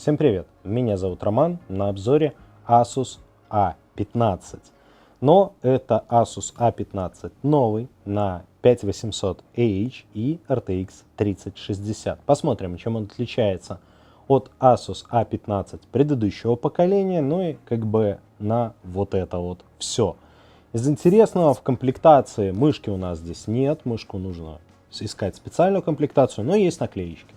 Всем привет, меня зовут Роман, на обзоре Asus A15. Но это Asus A15 новый на 5800AH и RTX 3060. Посмотрим, чем он отличается от Asus A15 предыдущего поколения, ну и как бы на вот это вот все. Из интересного в комплектации мышки у нас здесь нет, мышку нужно искать специальную комплектацию, но есть наклеечки.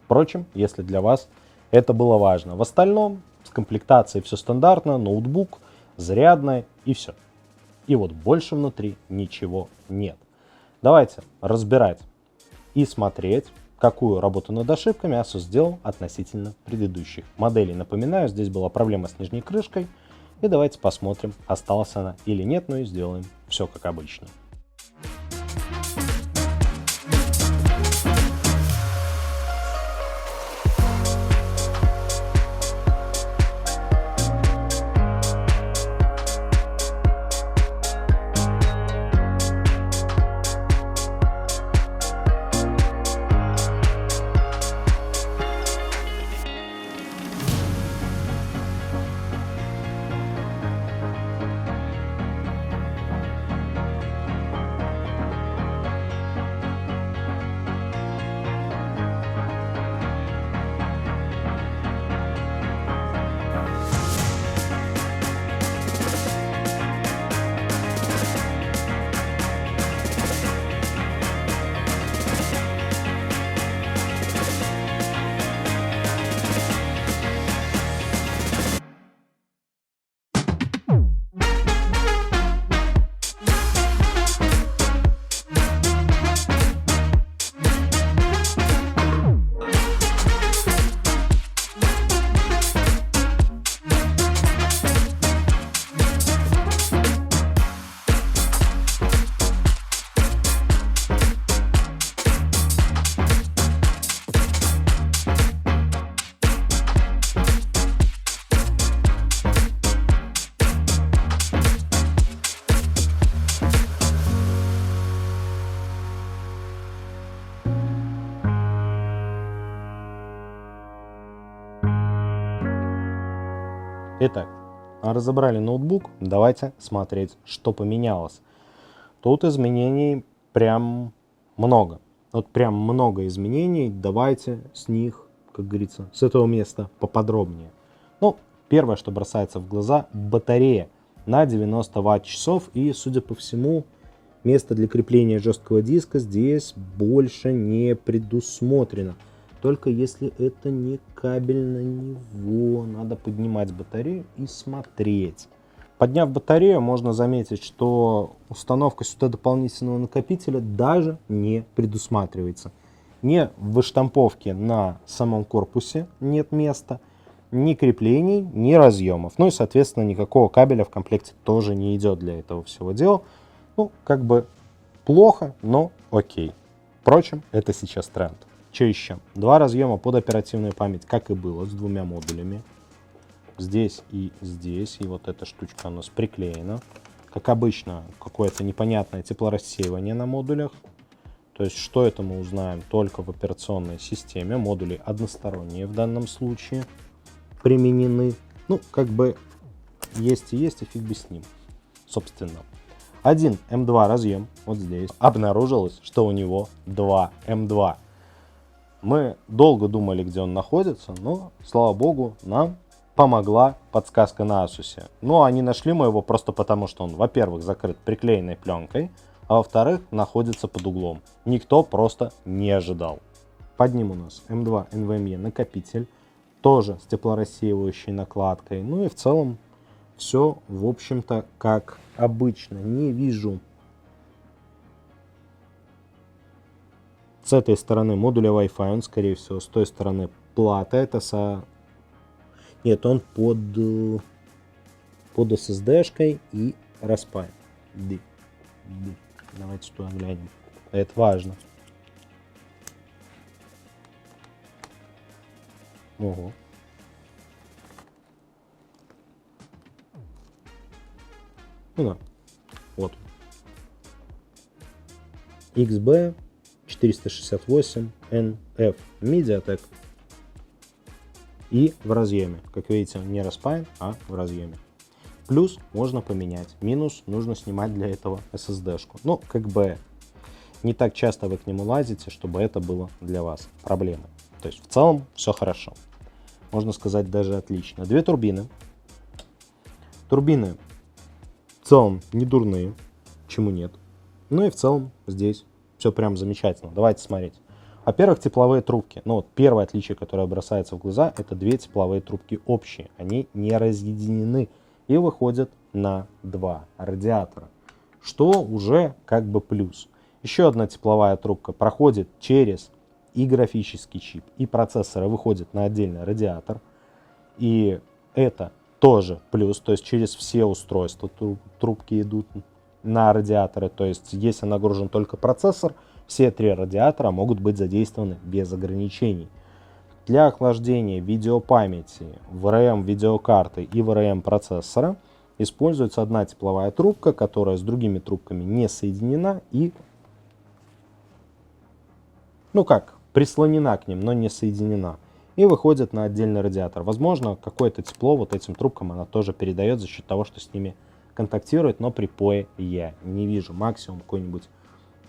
Впрочем, если для вас это было важно. В остальном с комплектацией все стандартно, ноутбук, зарядная и все. И вот больше внутри ничего нет. Давайте разбирать и смотреть, какую работу над ошибками Asus сделал относительно предыдущих моделей. Напоминаю, здесь была проблема с нижней крышкой. И давайте посмотрим, осталась она или нет, ну и сделаем все как обычно. Итак, разобрали ноутбук, давайте смотреть, что поменялось. Тут изменений прям много. Вот прям много изменений, давайте с них, как говорится, с этого места поподробнее. Ну, первое, что бросается в глаза, батарея на 90 ватт-часов. И, судя по всему, место для крепления жесткого диска здесь больше не предусмотрено. Только если это не кабель на него, надо поднимать батарею и смотреть. Подняв батарею, можно заметить, что установка сюда дополнительного накопителя даже не предусматривается. Ни в выштамповке на самом корпусе нет места, ни креплений, ни разъемов. Ну и, соответственно, никакого кабеля в комплекте тоже не идет для этого всего дела. Ну, как бы плохо, но окей. Впрочем, это сейчас тренд. Что еще? Два разъема под оперативную память, как и было, с двумя модулями. Здесь и здесь. И вот эта штучка у нас приклеена. Как обычно, какое-то непонятное теплорассеивание на модулях. То есть, что это мы узнаем только в операционной системе. Модули односторонние в данном случае применены. Ну, как бы есть и фиг бы с ним. Собственно. Один M2 разъем вот здесь. Обнаружилось, что у него 2 M2. Мы долго думали, где он находится, но, слава богу, нам помогла подсказка на Asus. Ну, они нашли мы его просто потому, что он, во-первых, закрыт приклеенной пленкой, а во-вторых, находится под углом. Никто просто не ожидал. Под ним у нас M2 NVMe накопитель, тоже с теплорассеивающей накладкой. Ну и в целом все, в общем-то, как обычно. Не вижу с этой стороны модуля Wi-Fi, он, скорее всего, с той стороны плата. Это Нет, он под SSD-шкой и распай. Давайте туда глянем. Это важно. Ого. Ну да. Вот. XB 468NF MediaTek. и в разъеме. Как видите, он не распаян, а в разъеме. Плюс можно поменять, минус нужно снимать для этого SSD-шку. Ну, как бы не так часто вы к нему лазите, чтобы это было для вас проблемой. То есть в целом все хорошо. Можно сказать, даже отлично. Две турбины. Турбины в целом не дурные, чему нет. Ну и в целом здесь все прям замечательно. Давайте смотреть. Во-первых, тепловые трубки. Ну вот первое отличие, которое бросается в глаза, это две тепловые трубки общие. Они не разъединены и выходят на два радиатора, что уже как бы плюс. Еще одна тепловая трубка проходит через и графический чип, и процессор, и выходит на отдельный радиатор. И это тоже плюс, то есть через все устройства трубки идут на радиаторы. То есть если нагружен только процессор, все три радиатора могут быть задействованы без ограничений. Для охлаждения видеопамяти, VRM видеокарты и VRM процессора используется одна тепловая трубка, которая с другими трубками не соединена и, ну как, прислонена к ним, но не соединена. И выходит на отдельный радиатор. Возможно, какое-то тепло вот этим трубкам она тоже передает за счет того, что с ними контактирует, но припоя я не вижу. Максимум какой-нибудь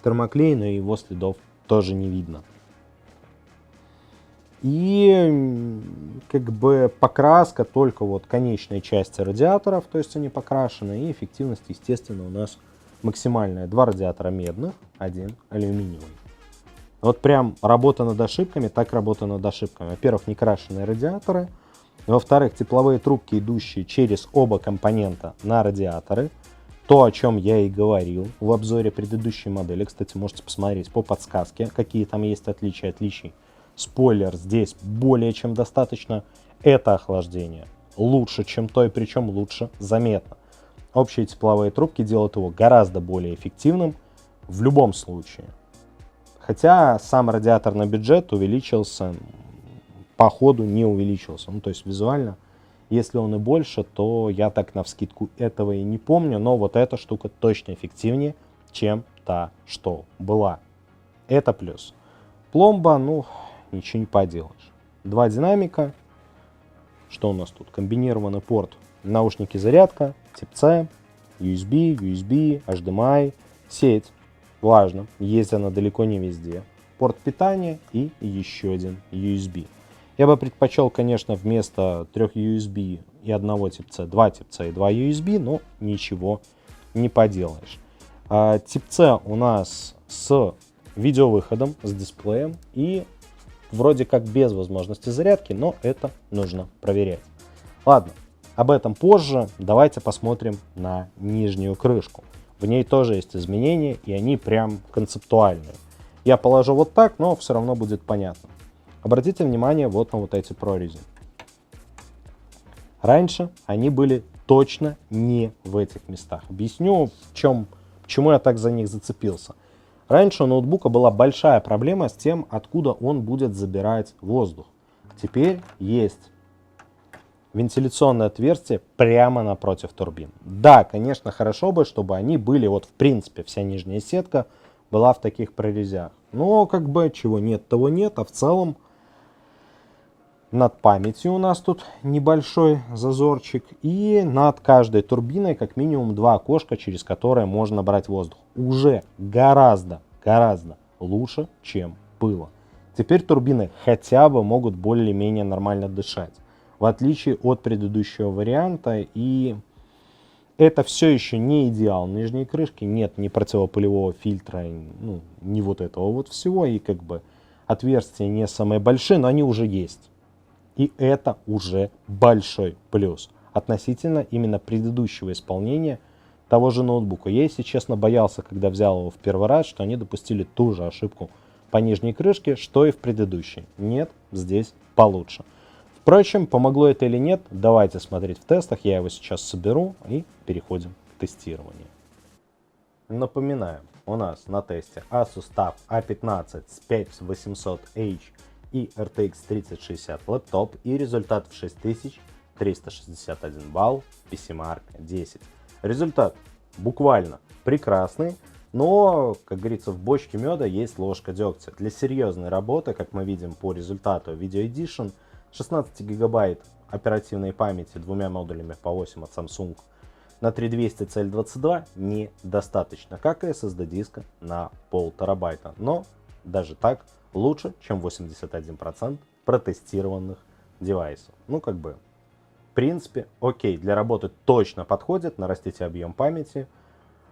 термоклей, но его следов тоже не видно. И как бы покраска только вот конечной части радиаторов, то есть они покрашены, и эффективность, естественно, у нас максимальная. Два радиатора медных, один алюминиевый. Вот прям работа над ошибками, так работа над ошибками. Во-первых, некрашенные радиаторы. Во-вторых, тепловые трубки, идущие через оба компонента на радиаторы. То, о чем я и говорил в обзоре предыдущей модели. Кстати, можете посмотреть по подсказке, какие там есть отличия. Спойлер, здесь более чем достаточно. Это охлаждение лучше, чем то, и причем лучше заметно. Общие тепловые трубки делают его гораздо более эффективным в любом случае. Хотя сам радиаторный бюджет увеличился, по ходу не увеличился. Ну, то есть визуально, если он и больше, то я так навскидку этого и не помню. Но вот эта штука точно эффективнее, чем та, что была. Это плюс. Пломба, ну, ничего не поделаешь. Два динамика. Что у нас тут? Комбинированный порт. Наушники зарядка, тип C, USB, HDMI, сеть. Важно, есть она далеко не везде. Порт питания и еще один USB. Я бы предпочел, конечно, вместо 3 USB и одного тип C, 2 тип C и 2 USB, но ничего не поделаешь. Тип C у нас с видеовыходом, с дисплеем и вроде как без возможности зарядки, но это нужно проверять. Ладно, об этом позже. Давайте посмотрим на нижнюю крышку. В ней тоже есть изменения, и они прям концептуальные. Я положу вот так, но все равно будет понятно. Обратите внимание вот на вот эти прорези. Раньше они были точно не в этих местах. Объясню, почему я так за них зацепился. Раньше у ноутбука была большая проблема с тем, откуда он будет забирать воздух. Теперь есть вентиляционное отверстие прямо напротив турбин. Да, конечно, хорошо бы, чтобы они были, вот в принципе, вся нижняя сетка была в таких прорезях. Но как бы чего нет, того нет, а в целом над памятью у нас тут небольшой зазорчик. И над каждой турбиной как минимум два окошка, через которые можно брать воздух. Уже гораздо лучше, чем было. Теперь турбины хотя бы могут более-менее нормально дышать. В отличие от предыдущего варианта. И это все еще не идеал нижней крышки. Нет ни противопылевого фильтра, ну, ни вот этого вот всего. И как бы отверстия не самые большие, но они уже есть. И это уже большой плюс относительно именно предыдущего исполнения того же ноутбука. Я, если честно, боялся, когда взял его в первый раз, что они допустили ту же ошибку по нижней крышке, что и в предыдущей. Нет, здесь получше. Впрочем, помогло это или нет, давайте смотреть в тестах. Я его сейчас соберу и переходим к тестированию. Напоминаю, у нас на тесте Asus TUF A15 5800H и RTX 3060 лэптоп, и результат в 6361 балл в PCMark 10. Результат буквально прекрасный, но, как говорится, в бочке меда есть ложка дегтя. Для серьезной работы, как мы видим по результату Video Edition, 16 гигабайт оперативной памяти двумя модулями по 8 от Samsung на 3200 CL22 недостаточно, как и SSD диска на 1,5 терабайта. Но даже так лучше, чем 81% протестированных девайсов. Ну, как бы, в принципе, окей, для работы точно подходит. Нарастите объем памяти,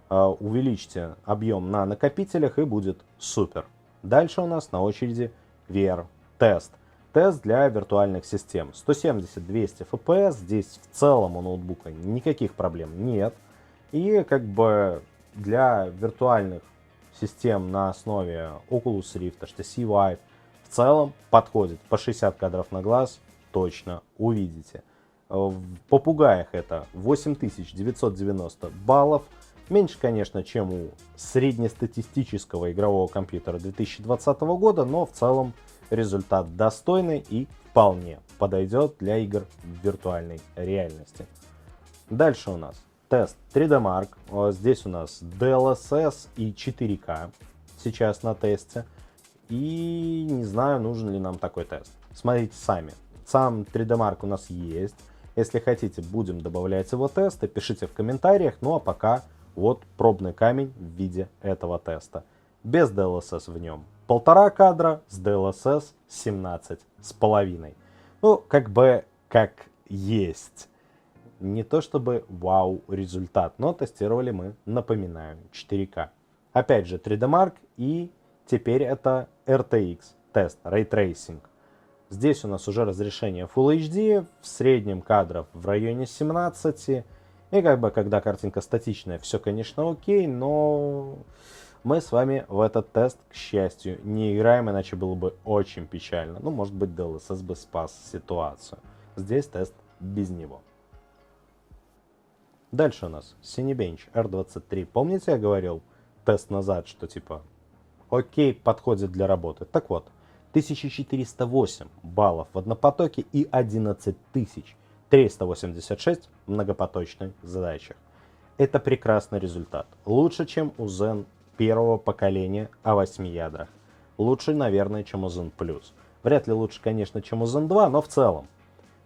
увеличьте объем на накопителях и будет супер. Дальше у нас на очереди VR-тест. Тест для виртуальных систем. 170-200 FPS. Здесь в целом у ноутбука никаких проблем нет. И как бы для виртуальных систем на основе Oculus Rift, HTC Vive в целом подходит. По 60 кадров на глаз точно увидите. В попугаях это 8990 баллов. Меньше, конечно, чем у среднестатистического игрового компьютера 2020 года, но в целом результат достойный и вполне подойдет для игр в виртуальной реальности. Дальше у нас тест 3D Mark. Здесь у нас DLSS и 4К сейчас на тесте. И не знаю, нужен ли нам такой тест. Смотрите сами. Сам 3D Mark у нас есть. Если хотите, будем добавлять его тесты. Пишите в комментариях. Ну а пока вот пробный камень в виде этого теста. Без DLSS в нем 1,5 кадра, с DLSS 17,5. Ну, как бы, как есть. Не то чтобы вау результат, но тестировали мы, напоминаю, 4К. Опять же 3D Mark, и теперь это RTX тест, Ray Tracing. Здесь у нас уже разрешение Full HD, в среднем кадров в районе 17. И как бы, когда картинка статичная, все, конечно, окей, но мы с вами в этот тест, к счастью, не играем, иначе было бы очень печально. Ну, может быть, DLSS бы спас ситуацию. Здесь тест без него. Дальше у нас Cinebench R23. Помните, я говорил тест назад, что типа окей, подходит для работы. Так вот, 1408 баллов в однопотоке и 11386 в многопоточных задачах. Это прекрасный результат. Лучше, чем у Zen первого поколения о 8 ядрах. Лучше, наверное, чем у Zen Plus. Вряд ли лучше, конечно, чем у Zen 2, но в целом.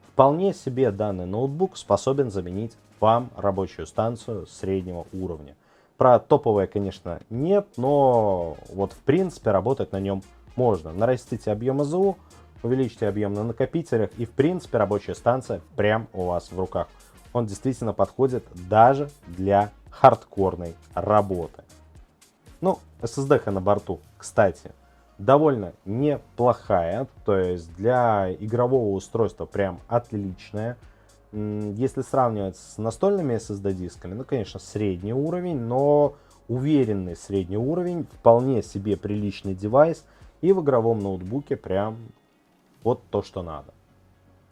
Вполне себе данный ноутбук способен заменить вам рабочую станцию среднего уровня. Про топовое, конечно, нет, но вот в принципе работать на нем можно. Нарастите объем АЗУ, увеличьте объем на накопителях, и в принципе рабочая станция прям у вас в руках. Он действительно подходит даже для хардкорной работы. Ну, SSD на борту, кстати, довольно неплохая, то есть для игрового устройства прям отличная. Если сравнивать с настольными SSD дисками, ну, конечно, средний уровень, но уверенный средний уровень, вполне себе приличный девайс, и в игровом ноутбуке прям вот то, что надо.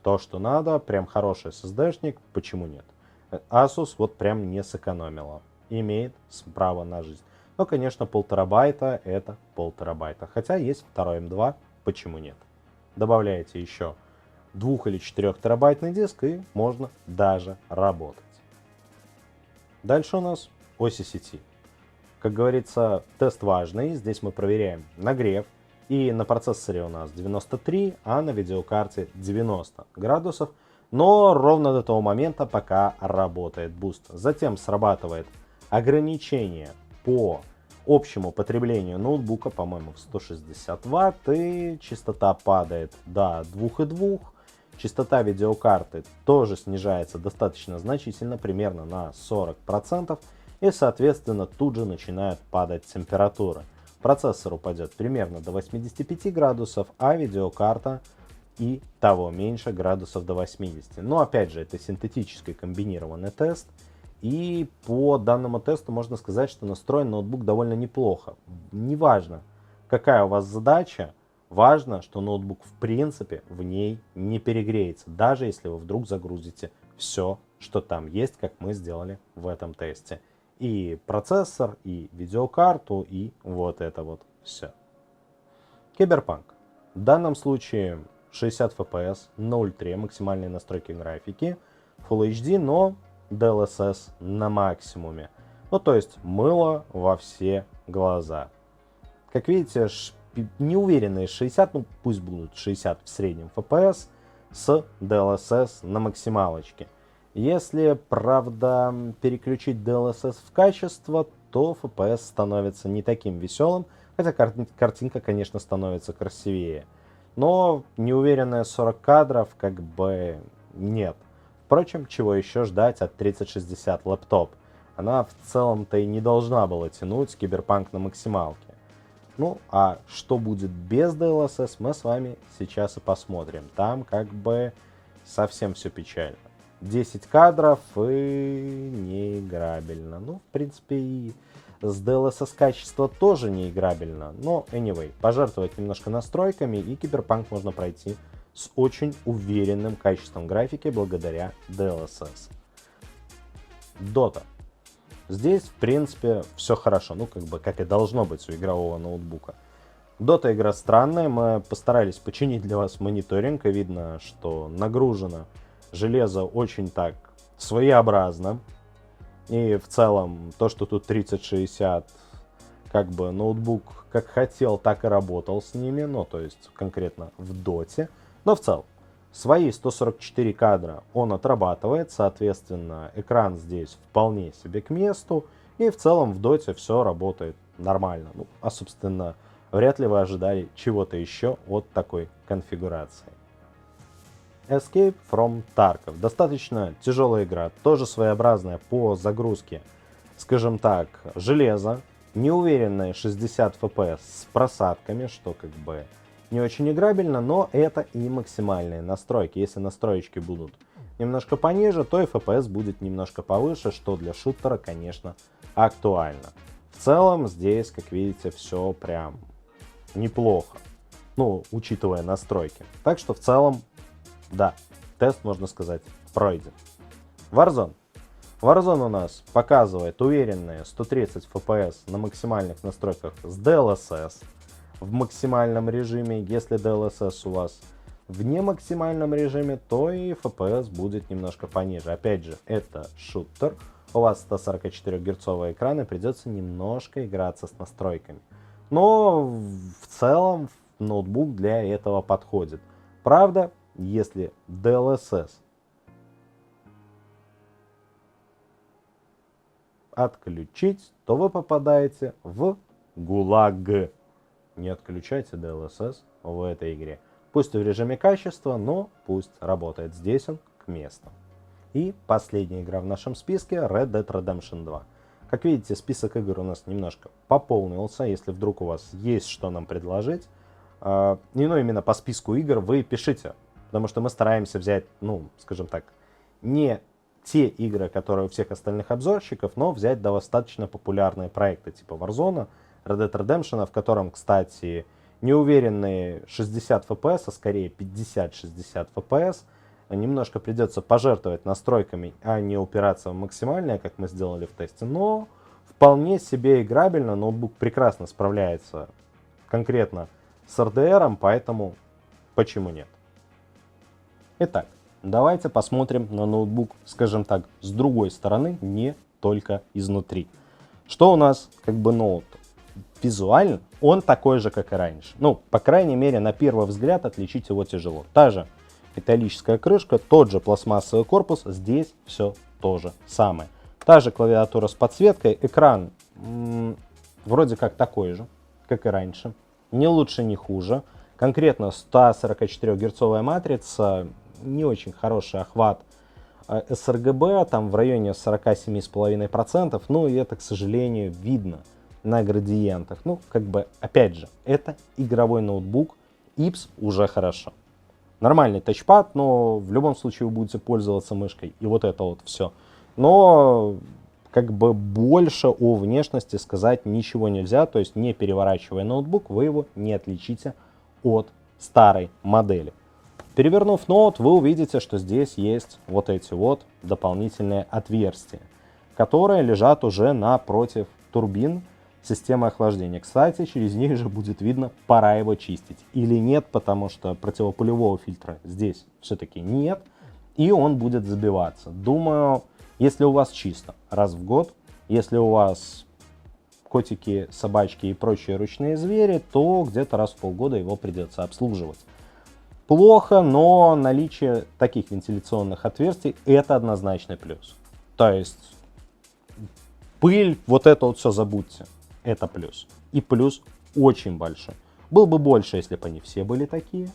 То, что надо, прям хороший SSD-шник, почему нет? Asus вот прям не сэкономила, имеет право на жизнь. Но, конечно, 1,5 терабайта это 1,5 терабайта, хотя есть второй M2, почему нет? Добавляете еще 2 или 4 терабайтный диск, и можно даже работать. Дальше у нас оси сети. Как говорится, тест важный. Здесь мы проверяем нагрев. И на процессоре у нас 93, а на видеокарте 90 градусов. Но ровно до того момента, пока работает буст. Затем срабатывает ограничение по общему потреблению ноутбука, по-моему, в 160 Вт. И частота падает до 2,2. Частота видеокарты тоже снижается достаточно значительно, примерно на 40%. И, соответственно, тут же начинают падать температуры. Процессор упадет примерно до 85 градусов, а видеокарта и того меньше, градусов до 80. Но, опять же, это синтетический комбинированный тест. И по данному тесту можно сказать, что настроен ноутбук довольно неплохо. Неважно, какая у вас задача, важно, что ноутбук в принципе в ней не перегреется, даже если вы вдруг загрузите все, что там есть, как мы сделали в этом тесте. И процессор, и видеокарту, и вот это вот все. Cyberpunk. В данном случае 60 FPS на ультре, максимальные настройки графики, Full HD, но DLSS на максимуме. Ну, то есть мыло во все глаза. Как видите, неуверенные 60, ну пусть будут 60 в среднем FPS. с DLSS на максималочке. Если, правда, переключить DLSS в качество, то FPS становится не таким веселым, хотя картинка, конечно, становится красивее. Но неуверенная 40 кадров как бы нет. Впрочем, чего еще ждать от 3060 лэптоп? Она в целом-то и не должна была тянуть Cyberpunk на максималке. Ну, а что будет без DLSS, мы с вами сейчас и посмотрим. Там как бы совсем все печально. 10 кадров и неиграбельно. Ну, в принципе, и с DLSS качество тоже неиграбельно. Но, anyway, пожертвовать немножко настройками, и Cyberpunk можно пройти с очень уверенным качеством графики благодаря DLSS. Dota. Здесь, в принципе, все хорошо. Ну, как бы, как и должно быть у игрового ноутбука. Dota игра странная. Мы постарались починить для вас мониторинг. И видно, что нагружено железо очень так своеобразно. И в целом, то, что тут 3060, как бы ноутбук как хотел, так и работал с ними. Ну, то есть, конкретно в Доте. Но в целом, свои 144 кадра он отрабатывает, соответственно, экран здесь вполне себе к месту, и в целом в доте все работает нормально. Ну, а собственно, вряд ли вы ожидали чего-то еще от такой конфигурации. Escape from Tarkov. Достаточно тяжелая игра, тоже своеобразная по загрузке, скажем так, железа, неуверенная 60 FPS с просадками, что как бы не очень играбельно, но это и максимальные настройки. Если настроечки будут немножко пониже, то и FPS будет немножко повыше, что для шутера, конечно, актуально. В целом здесь, как видите, все прям неплохо, ну, учитывая настройки. Так что в целом, да, тест, можно сказать, пройден. Warzone. Warzone у нас показывает уверенные 130 FPS на максимальных настройках с DLSS. В максимальном режиме, если DLSS у вас в немаксимальном режиме, то и FPS будет немножко пониже. Опять же, это шутер, у вас 144 герцовые экраны, придется немножко играться с настройками. Но в целом ноутбук для этого подходит. Правда, если DLSS отключить, то вы попадаете в ГУЛАГ. Не отключайте DLSS в этой игре. Пусть и в режиме качества, но пусть работает. Здесь он к месту. И последняя игра в нашем списке — Red Dead Redemption 2. Как видите, список игр у нас немножко пополнился. Если вдруг у вас есть что нам предложить, именно по списку игр, вы пишите. Потому что мы стараемся взять, ну, скажем так, не те игры, которые у всех остальных обзорщиков, но взять достаточно популярные проекты типа Warzone, Red Dead Redemption, в котором, кстати, неуверенные 60 FPS, а скорее 50-60 FPS. Немножко придется пожертвовать настройками, а не упираться в максимальное, как мы сделали в тесте. Но вполне себе играбельно. Ноутбук прекрасно справляется конкретно с RDR, поэтому почему нет? Итак, давайте посмотрим на ноутбук, скажем так, с другой стороны, не только изнутри. Что у нас как бы ноут? Визуально он такой же, как и раньше. Ну, по крайней мере, на первый взгляд отличить его тяжело. Та же металлическая крышка, тот же пластмассовый корпус, здесь все то же самое. Та же клавиатура с подсветкой, экран вроде как такой же, как и раньше. Не лучше, не хуже. Конкретно 144 герцовая матрица, не очень хороший охват sRGB, там в районе 47,5%. Ну и это, к сожалению, видно на градиентах. Ну, как бы, опять же, это игровой ноутбук, IPS уже хорошо. Нормальный тачпад, но в любом случае вы будете пользоваться мышкой. И вот это вот все. Но, как бы, больше о внешности сказать ничего нельзя. То есть, не переворачивая ноутбук, вы его не отличите от старой модели. Перевернув ноут, вы увидите, что здесь есть вот эти вот дополнительные отверстия, которые лежат уже напротив турбин системы охлаждения. Кстати, через них же будет видно, пора его чистить или нет, потому что противопылевого фильтра здесь все-таки нет, и он будет забиваться. Думаю, если у вас чисто раз в год, если у вас котики, собачки и прочие ручные звери, то где-то раз в полгода его придется обслуживать. плохо, но наличие таких вентиляционных отверстий это однозначный плюс. То есть пыль, вот это вот все забудьте, это плюс. И плюс очень большой. Был бы больше, если бы они все были такие,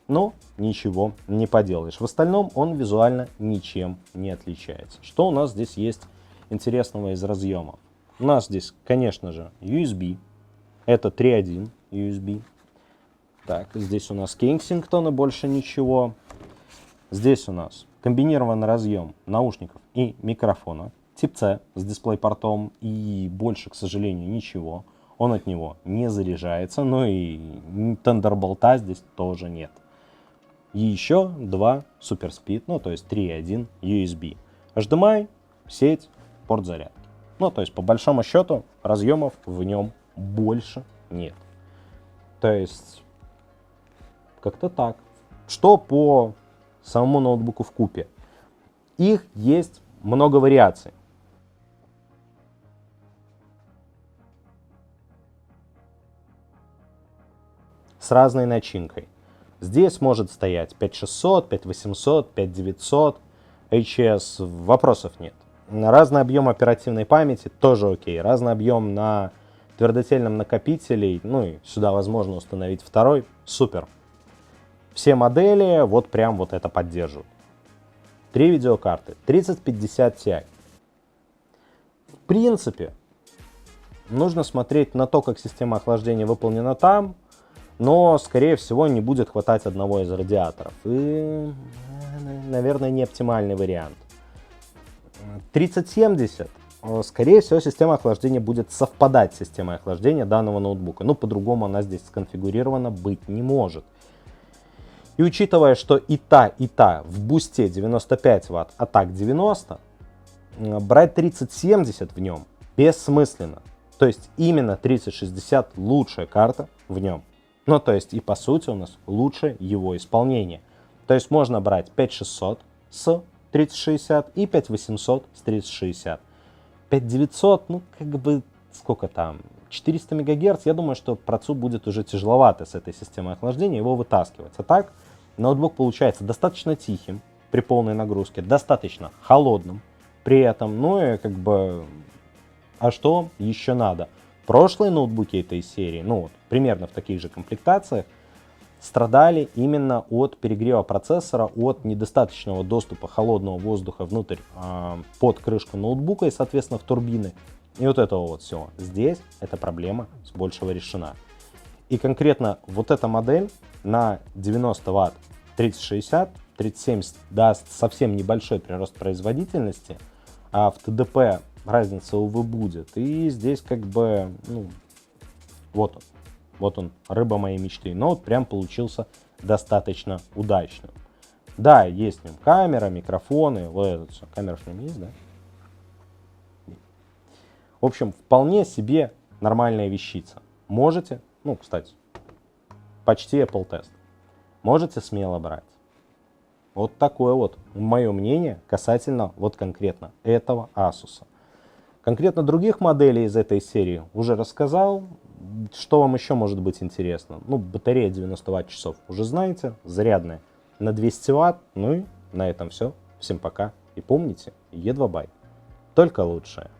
но ничего не поделаешь. В остальном он визуально ничем не отличается. Что у нас здесь есть интересного из разъемов? У нас здесь, конечно же, USB. Это 3.1 USB. Так, здесь у нас Kensington и больше ничего. Здесь у нас комбинированный разъем наушников и микрофона. Тип C с дисплей-портом и больше, к сожалению, ничего. Он от него не заряжается, но и Thunderbolt здесь тоже нет. И еще два SuperSpeed, ну то есть 3.1 USB. HDMI, сеть, порт зарядки. Ну то есть по большому счету разъемов в нем больше нет. То есть как-то так. Что по самому ноутбуку вкупе? Их есть много вариаций. С разной начинкой. Здесь может стоять 5600, 5800, 5900, HS, вопросов нет. Разный объем оперативной памяти тоже окей. Разный объем на твердотельном накопителе, ну и сюда возможно установить второй, супер. Все модели вот прям вот это поддерживают. 3 видеокарты, 3050 Ti. В принципе, нужно смотреть на то, как система охлаждения выполнена там, но, скорее всего, не будет хватать одного из радиаторов. И, наверное, не оптимальный вариант. 3070, скорее всего, система охлаждения будет совпадать с системой охлаждения данного ноутбука. Но по-другому она здесь сконфигурирована быть не может. И учитывая, что и та в бусте 95 Вт, а так 90, брать 3070 в нем бессмысленно. То есть именно 3060 лучшая карта в нем. Ну, то есть и по сути у нас лучше его исполнение. То есть можно брать 5600 с 3060 и 5800 с 3060. 5900, ну как бы сколько там, 400 МГц, я думаю, что процу будет уже тяжеловато с этой системой охлаждения его вытаскивать. А так ноутбук получается достаточно тихим при полной нагрузке, достаточно холодным при этом, ну и как бы, а что еще надо? Прошлые ноутбуки этой серии, ну вот, примерно в таких же комплектациях, страдали именно от перегрева процессора, от недостаточного доступа холодного воздуха внутрь под крышку ноутбука и, соответственно, в турбины. И вот этого вот всего. Здесь эта проблема с большего решена. И конкретно вот эта модель на 90 Вт 3060, 3070 даст совсем небольшой прирост производительности, а в ТДП разница, увы, будет. И здесь как бы, ну, вот он, рыба моей мечты. Но вот прям получился достаточно удачным. Да, есть в нем камера, микрофоны, вот это все. Камера в нем есть, да? В общем, вполне себе нормальная вещица. Можете, ну, кстати, почти Apple тест. Можете смело брать. Вот такое вот мое мнение касательно вот конкретно этого Asus. Конкретно других моделей из этой серии уже рассказал. Что вам еще может быть интересно? Ну, батарея 90 Вт-часов уже знаете, зарядная на 200 Вт. Ну и на этом все. Всем пока. И помните, E2 Buy. Только лучшее.